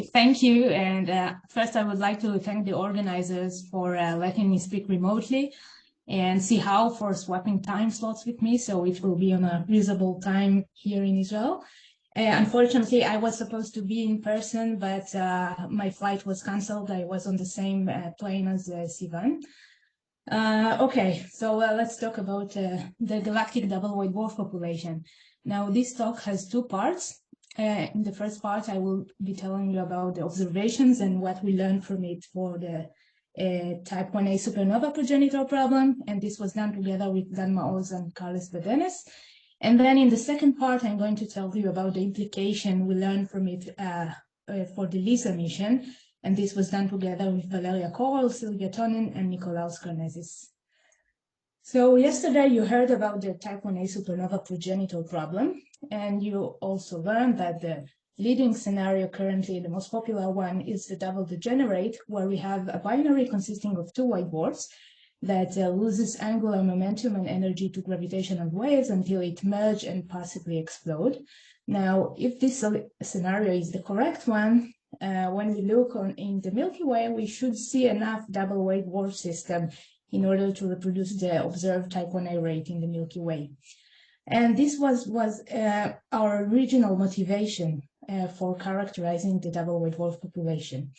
Thank you. And first, I would like to thank the organizers for letting me speak remotely, and see how for swapping time slots with me, so it will be on a reasonable time here in Israel. Unfortunately, I was supposed to be in person, but my flight was canceled. I was on the same plane as Sivan. Okay, so let's talk about the galactic double white dwarf population. Now, this talk has two parts. In the first part, I will be telling you about the observations and what we learned from it for the type 1a supernova progenitor problem. And this was done together with Dan Maoz and Carlos Badenes. And then in the second part, I'm going to tell you about the implication we learned from it for the LISA mission. And this was done together with Valeria Corral, Sylvia Tonin, and Nikolaos Karnezis. So yesterday you heard about the type 1a supernova progenitor problem, and you also learned that the leading scenario currently, the most popular one, is the double degenerate, where we have a binary consisting of two white dwarfs that loses angular momentum and energy to gravitational waves until it merge and possibly explode. Now, if this scenario is the correct one, when we look in the Milky Way, we should see enough double white dwarf system in order to reproduce the observed type 1a rate in the Milky Way. And this was our original motivation for characterizing the double white dwarf population.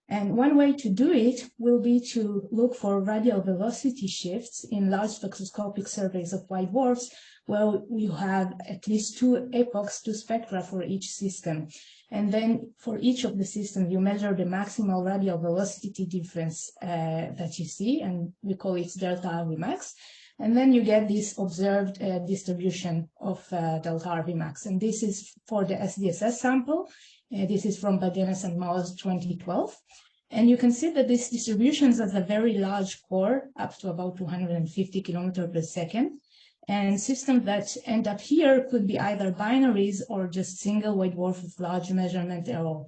And one way to do it will be to look for radial velocity shifts in large spectroscopic surveys of white dwarfs, where you have at least two epochs, two spectra for each system. And then for each of the systems, you measure the maximal radial velocity difference that you see, and we call it delta RV max. And then you get this observed distribution of delta RV max. And this is for the SDSS sample. This is from Badenes and Maoz 2012. And you can see that these distributions has a very large core, up to about 250 kilometers per second. And systems that end up here could be either binaries or just single white dwarf with large measurement error.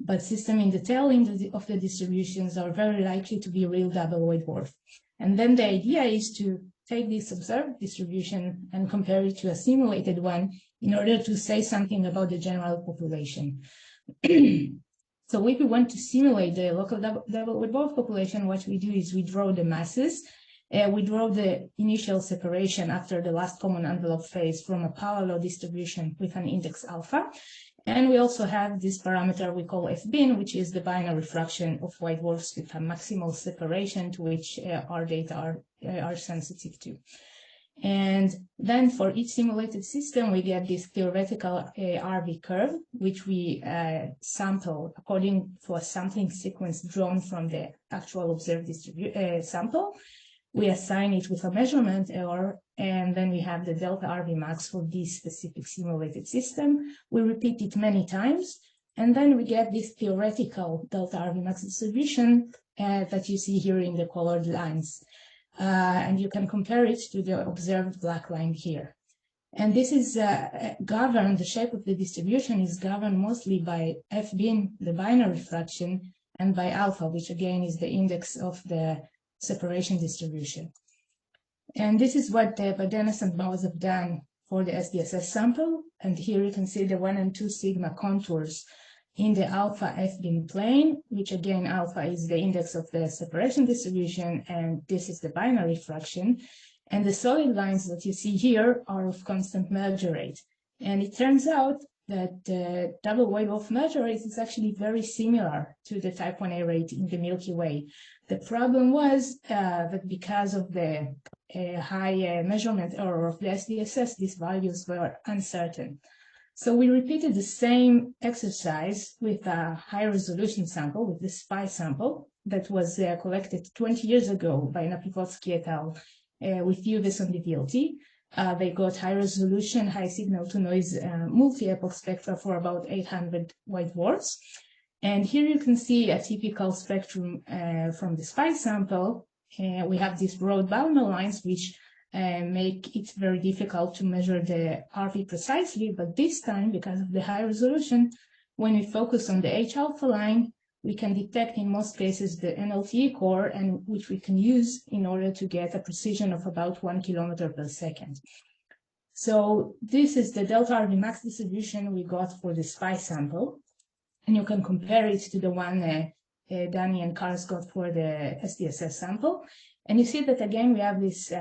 But systems in the tail end of the distributions are very likely to be real double white dwarf. And then the idea is to take this observed distribution and compare it to a simulated one in order to say something about the general population. So if we want to simulate the local double white dwarf population, what we do is we draw the masses. We draw the initial separation after the last common envelope phase from a parallel distribution with an index alpha. And we also have this parameter we call FBin, which is the binary fraction of white dwarfs with a maximal separation to which our data are sensitive to. And then for each simulated system, we get this theoretical RV curve, which we sample according to a sampling sequence drawn from the actual observed sample. We assign it with a measurement error, and then we have the delta RV max for this specific simulated system. We repeat it many times, and then we get this theoretical delta RV max distribution that you see here in the colored lines. And you can compare it to the observed black line here. And this is governed, the shape of the distribution is governed mostly by FBin, the binary fraction, and by alpha, which again is the index of the separation distribution. And this is what Badenes and Maoz have done for the SDSS sample. And here you can see the 1 and 2 sigma contours in the alpha FBin plane, which again, alpha is the index of the separation distribution, and this is the binary fraction. And the solid lines that you see here are of constant merger rate. And it turns out that the double white dwarf merger rate is actually very similar to the type 1a rate in the Milky Way. The problem was that because of the high measurement error of the SDSS, these values were uncertain. So we repeated the same exercise with a high resolution sample, with the SPY sample that was collected 20 years ago by Napivotsky et al. With UVIS on the DLT. They got high resolution, high signal to noise multi-epoch spectra for about 800 white dwarfs. And here you can see a typical spectrum from the SPY sample. We have these broad boundary lines, which make it very difficult to measure the RV precisely, but this time, because of the high resolution, when we focus on the H alpha line, we can detect in most cases the NLTE core, and which we can use in order to get a precision of about 1 kilometer per second. So this is the delta RV max distribution we got for the SPY sample. and you can compare it to the one Danny and Kars got for the SDSS sample. And you see that again, we have this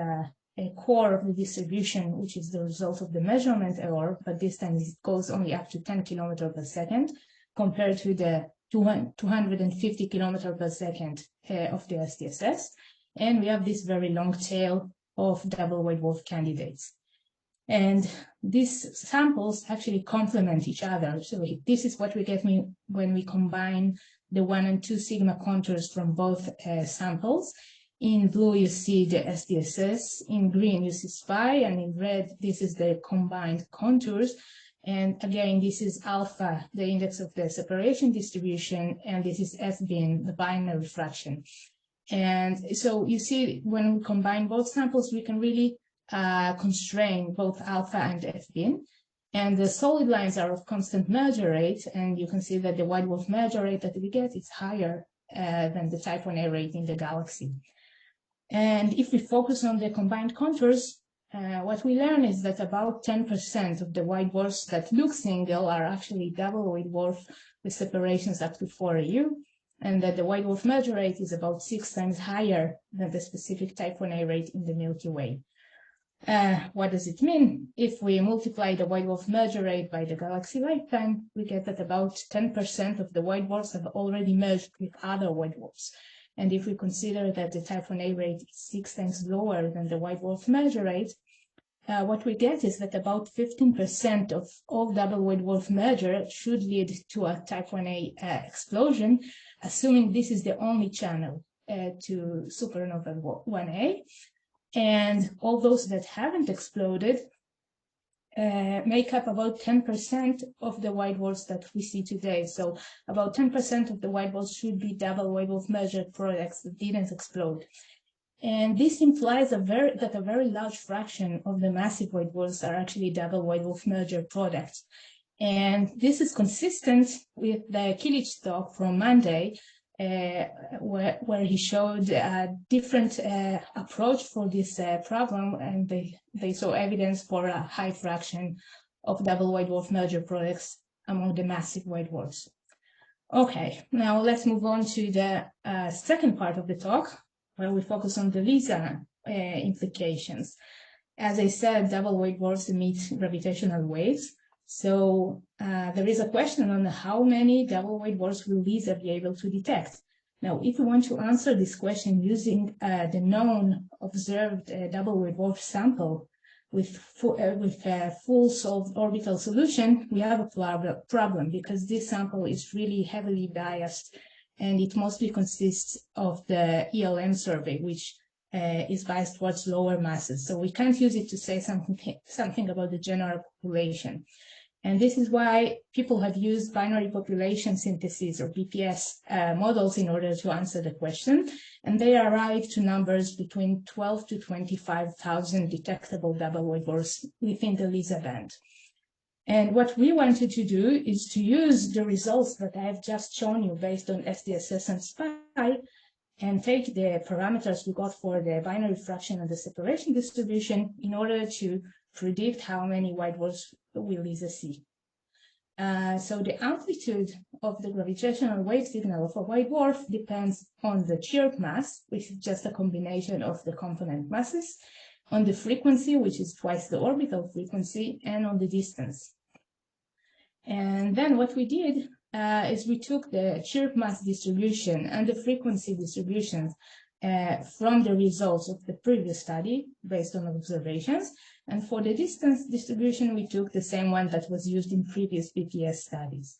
core of the distribution, which is the result of the measurement error, but this time it goes only up to 10 kilometers per second compared to the 250 kilometers per second of the SDSS. And we have this very long tail of double white dwarf candidates. And these samples actually complement each other. So this is what we get when we combine the 1 and 2 sigma contours from both samples. In blue, you see the SDSS, in green, you see SPI, and in red, this is the combined contours. And again, this is alpha, the index of the separation distribution, and this is S-bin, the binary fraction. And so you see, when we combine both samples, we can really constrain both alpha and S-bin. And the solid lines are of constant merger rate, and you can see that the white dwarf merger rate that we get is higher than the type 1a rate in the galaxy. And if we focus on the combined contours, what we learn is that about 10% of the white dwarfs that look single are actually double white dwarf with separations up to 4 AU, and that the white dwarf merger rate is about 6 times higher than the specific type 1a rate in the Milky Way. What does it mean? If we multiply the white dwarf merger rate by the galaxy lifetime, we get that about 10% of the white dwarfs have already merged with other white dwarfs. And if we consider that the type 1a rate is 6 times lower than the white dwarf merger rate, what we get is that about 15% of all double white dwarf merger should lead to a type 1a explosion, assuming this is the only channel to supernova 1a. And all those that haven't exploded make up about 10% of the white dwarfs that we see today. So about 10% of the white dwarfs should be double white dwarf merger products that didn't explode. And this implies that a very large fraction of the massive white dwarfs are actually double white dwarf merger products. And this is consistent with the Kilich talk from Monday, where he showed a different approach for this problem, and they saw evidence for a high fraction of double white dwarf merger products among the massive white dwarfs. Okay, now let's move on to the second part of the talk, where we focus on the LISA implications. As I said, double white dwarfs emit gravitational waves. So there is a question on how many double white dwarfs will LISA be able to detect. Now, if we want to answer this question using the known observed double white dwarf sample with a full solved orbital solution, we have a problem because this sample is really heavily biased, and it mostly consists of the ELM survey, which is biased towards lower masses. So we can't use it to say something about the general population. And this is why people have used binary population synthesis, or BPS models, in order to answer the question. And they arrive to numbers between 12 to 25,000 detectable double white dwarfs within the LISA band. And what we wanted to do is to use the results that I have just shown you based on SDSS and SPI, and take the parameters we got for the binary fraction and the separation distribution in order to predict how many white dwarfs will LISA see. So the amplitude of the gravitational wave signal of a white dwarf depends on the chirp mass, which is just a combination of the component masses, on the frequency, which is twice the orbital frequency, and on the distance. And then what we did is we took the chirp mass distribution and the frequency distributions from the results of the previous study based on observations. And for the distance distribution, we took the same one that was used in previous BPS studies.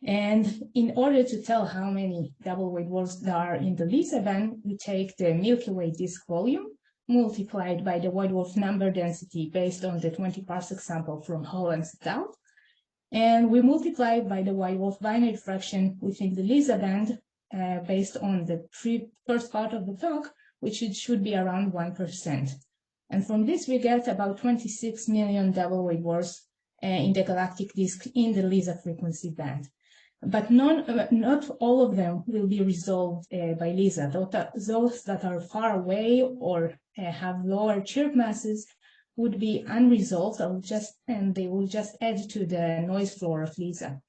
And in order to tell how many double white dwarfs there are in the LISA band, we take the Milky Way disk volume multiplied by the white dwarf number density based on the 20 parsec sample from Holland et al. And we multiply it by the white dwarf binary fraction within the LISA band based on the first part of the talk, which it should be around 1%. And from this, we get about 26 million double white dwarfs in the galactic disk in the LISA frequency band. But not all of them will be resolved by LISA. Those that are far away or have lower chirp masses would be unresolved, and they will just add to the noise floor of LISA.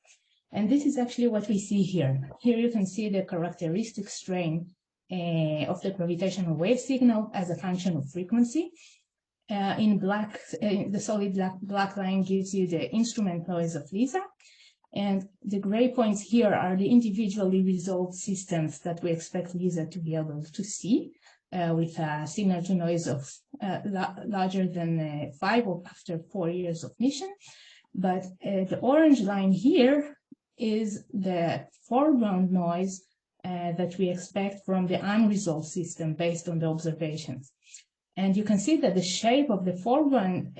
And this is actually what we see here. Here you can see the characteristic strain of the gravitational wave signal as a function of frequency. In black, the solid black line gives you the instrument noise of LISA. And the gray points here are the individually resolved systems that we expect LISA to be able to see with a signal to noise of larger than 5 or after 4 years of mission. But the orange line here is the foreground noise that we expect from the unresolved system based on the observations. And you can see that the shape of the foreground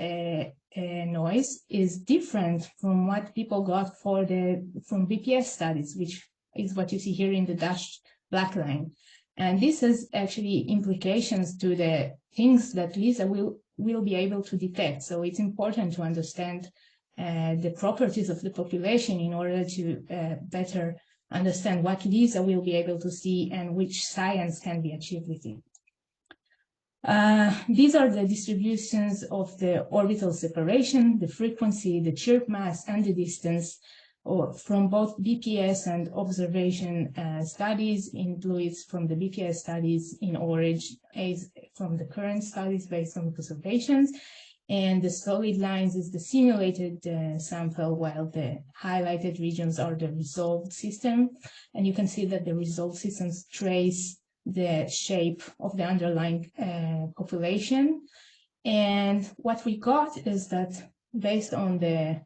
noise is different from what people got from BPS studies, which is what you see here in the dashed black line. And this has actually implications to the things that LISA will be able to detect. So it's important to understand the properties of the population in order to better understand what LISA will be able to see and which science can be achieved with it. These are the distributions of the orbital separation, the frequency, the chirp mass, and the distance from both BPS and observation studies. In blue is from the BPS studies, in orange is from the current studies based on observations. And the solid lines is the simulated sample, while the highlighted regions are the resolved system. And you can see that the resolved systems trace the shape of the underlying population. And what we got is that based on the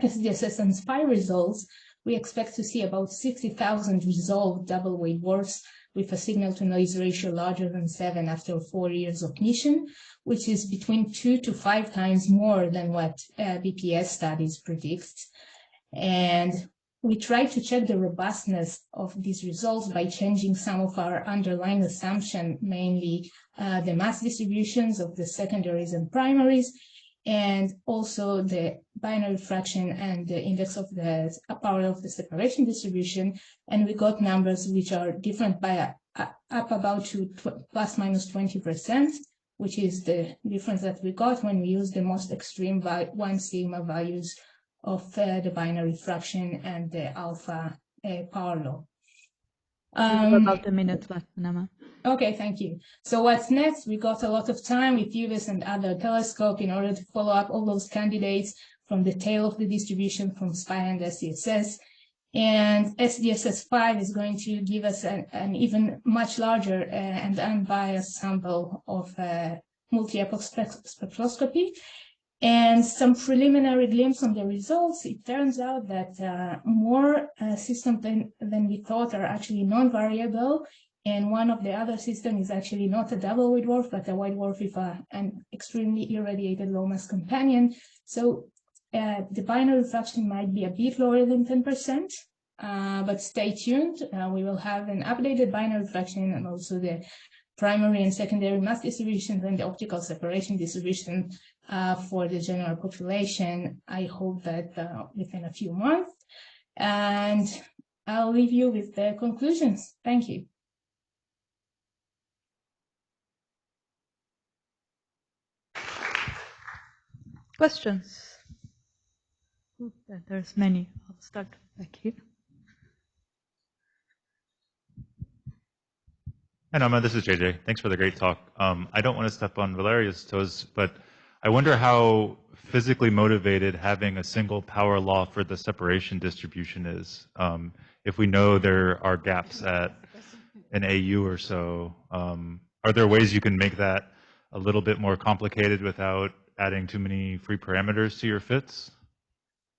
SDSS and SPI results, we expect to see about 60,000 resolved double white dwarfs with a signal to noise ratio larger than 7 after 4 years of mission, which is between 2 to 5 times more than what BPS studies predict. And we tried to check the robustness of these results by changing some of our underlying assumption, mainly the mass distributions of the secondaries and primaries, and also the binary fraction and the index of the power of the separation distribution. And we got numbers which are different by up about to plus minus 20%, which is the difference that we got when we used the most extreme 1 sigma values of the binary fraction and the alpha power law. About a minute left, Na'ama. Okay, thank you. So what's next? We got a lot of time with UVIS and other telescope in order to follow up all those candidates from the tail of the distribution from SPI and SDSS. And SDSS 5 is going to give us an even much larger and unbiased sample of multi-epoch spectroscopy. And some preliminary glimpse on the results. It turns out that more systems than we thought are actually non-variable. And one of the other systems is actually not a double white dwarf, but a white dwarf with an extremely irradiated low mass companion. So the binary fraction might be a bit lower than 10%, but stay tuned. We will have an updated binary fraction and also the primary and secondary mass distributions and the optical separation distribution for the general population. I hope that within a few months. And I'll leave you with the conclusions. Thank you. Questions? There's many. I'll start back here. Hi, Na'ama, this is JJ. Thanks for the great talk. I don't want to step on Valeria's toes, but I wonder how physically motivated having a single power law for the separation distribution is. If we know there are gaps at an AU or so, are there ways you can make that a little bit more complicated without adding too many free parameters to your fits?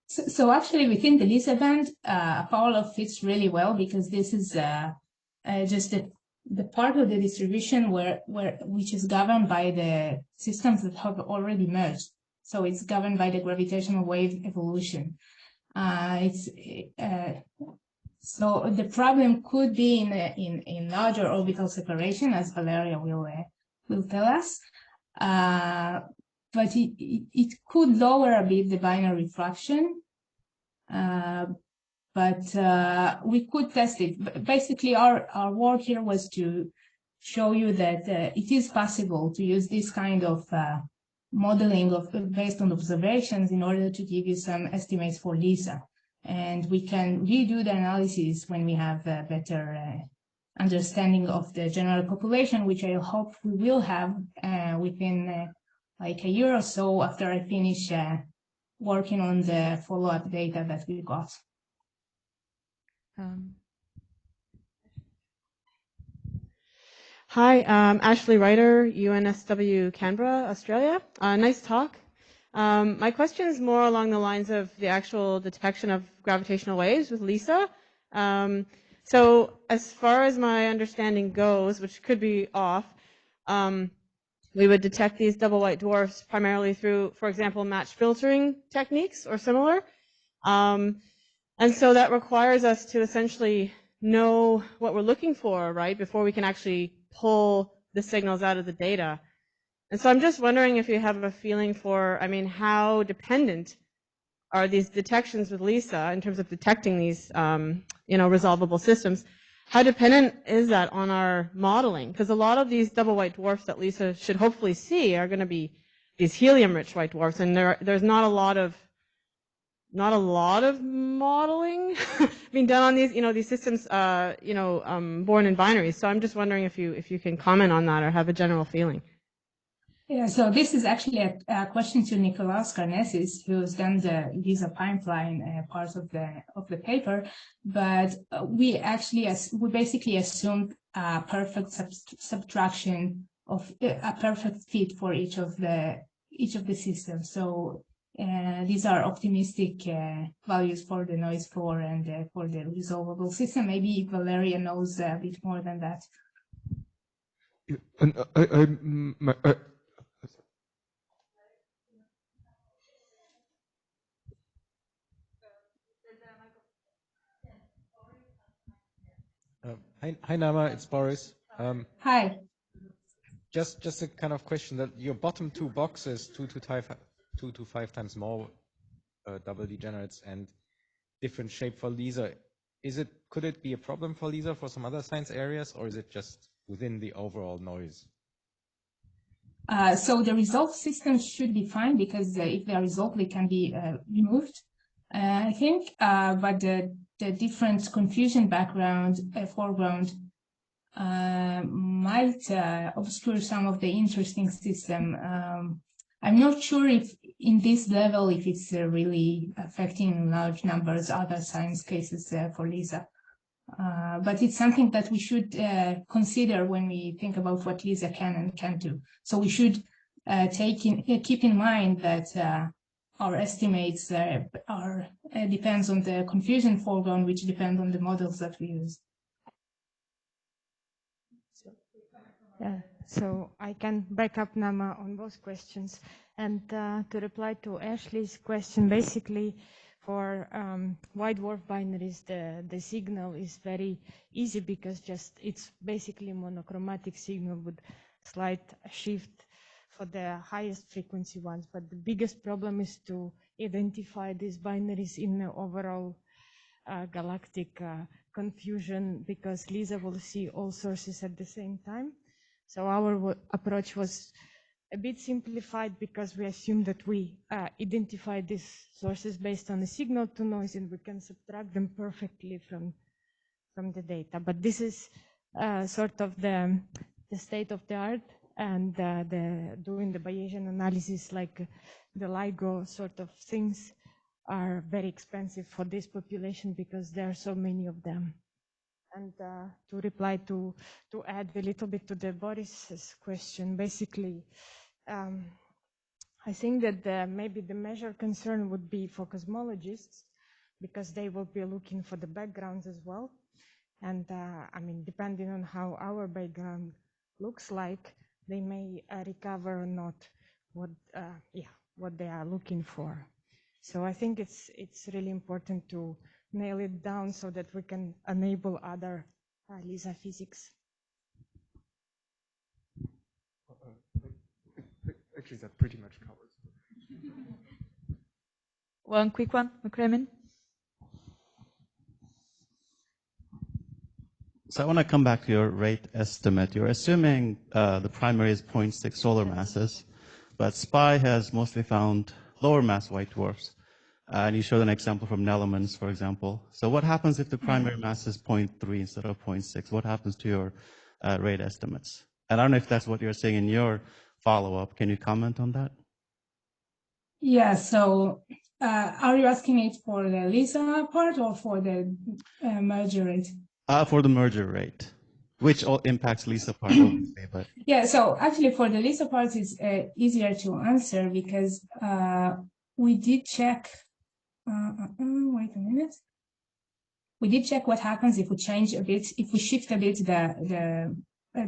So actually within the LISA band, power law fits really well because this is just the part of the distribution which is governed by the systems that have already merged. So it's governed by the gravitational wave evolution. So the problem could be in larger orbital separation, as Valeria will tell us. But it could lower a bit the binary fraction. But we could test it. Basically, our work here was to show you that it is possible to use this kind of modeling based on observations in order to give you some estimates for LISA. And we can redo the analysis when we have a better understanding of the general population, which I hope we will have within like a year or so after I finish working on the follow-up data that we got. Hi, Ashley Ryder, UNSW Canberra, Australia. Nice talk. My question is more along the lines of the actual detection of gravitational waves with LISA. So as far as my understanding goes, which could be off, we would detect these double white dwarfs primarily through, for example, match filtering techniques or similar. And so that requires us to essentially know what we're looking for, right, before we can actually pull the signals out of the data. And so I'm just wondering if you have a feeling for, I mean, how dependent are these detections with LISA in terms of detecting these, resolvable systems? How dependent is that on our modeling? Because a lot of these double white dwarfs that LISA should hopefully see are going to be these helium-rich white dwarfs, and there's not a lot of modeling being done on these, these systems, born in binaries. So I'm just wondering if you can comment on that or have a general feeling. Yeah, so this is actually a question to Nicolaus Karnesis, who's done the LISA pipeline part of the paper. But we basically assumed a perfect subtraction of a perfect fit for each of the systems. So these are optimistic values for the noise floor and for the resolvable system. Maybe Valeria knows a bit more than that. Hi, Na'ama, it's Boris. Hi. Just a kind of question that your bottom two boxes, 2 to 5 times more double degenerates and different shape for LISA. Could it be a problem for LISA for some other science areas, or is it just within the overall noise? So the resolved systems should be fine because if they are resolved, they can be removed. I think, but the different confusion foreground might obscure some of the interesting system. I'm not sure if in this level, if it's really affecting large numbers, other science cases for LISA. But it's something that we should consider when we think about what LISA can and can't do. So we should keep in mind that our estimates depends on the confusion foreground, which depends on the models that we use. Yeah, so I can back up Na'ama on both questions. And to reply to Ashley's question, basically for white dwarf binaries, the signal is very easy because it's basically a monochromatic signal with slight shift for the highest frequency ones. But the biggest problem is to identify these binaries in the overall galactic confusion, because LISA will see all sources at the same time. So our approach was a bit simplified because we assumed that we identify these sources based on the signal to noise, and we can subtract them perfectly from the data. But this is sort of the state of the art, and doing the Bayesian analysis, like the LIGO sort of things, are very expensive for this population because there are so many of them. And to reply to add a little bit to the Boris's question, basically, I think that maybe the major concern would be for cosmologists, because they will be looking for the backgrounds as well. And I mean, depending on how our background looks like, they may recover or not what they are looking for. So I think it's really important to nail it down so that we can enable other LISA physics. Actually, that pretty much covers. One quick one, Kremen. So I want to come back to your rate estimate. You're assuming the primary is 0.6 solar masses, but SPI has mostly found lower mass white dwarfs. And you showed an example from elements, for example. So what happens if the primary mass is 0.3 instead of 0.6? What happens to your rate estimates? And I don't know if that's what you're saying in your follow-up. Can you comment on that? Yeah, so are you asking it for the LISA part or for the merger rate? For the merger rate, which all impacts LISA part, obviously, but... Yeah, so actually for the LISA part, it's easier to answer because we did check, wait a minute. We did check what happens if we change a bit, if we shift a bit the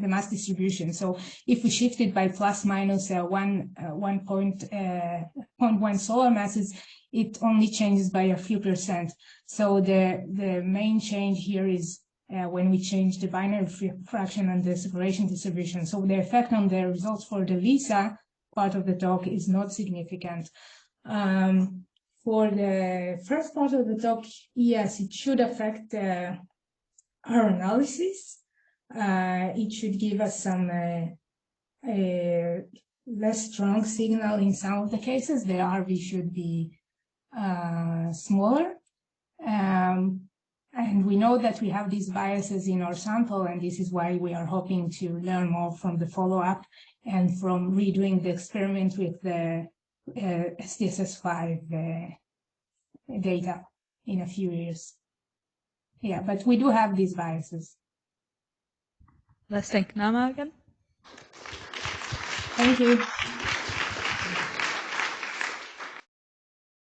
mass distribution. So if we shift it by plus minus 1.1 solar masses, it only changes by a few percent. So the main change here is when we change the binary fraction and the separation distribution. So the effect on the results for the LISA part of the talk is not significant. For the first part of the talk, yes, it should affect our analysis. It should give us some less strong signal in some of the cases. The RV should be smaller. And we know that we have these biases in our sample, and this is why we are hoping to learn more from the follow-up and from redoing the experiment with the SDSS5 data in a few years. Yeah, but we do have these biases. Let's thank Na'ama again. Thank you.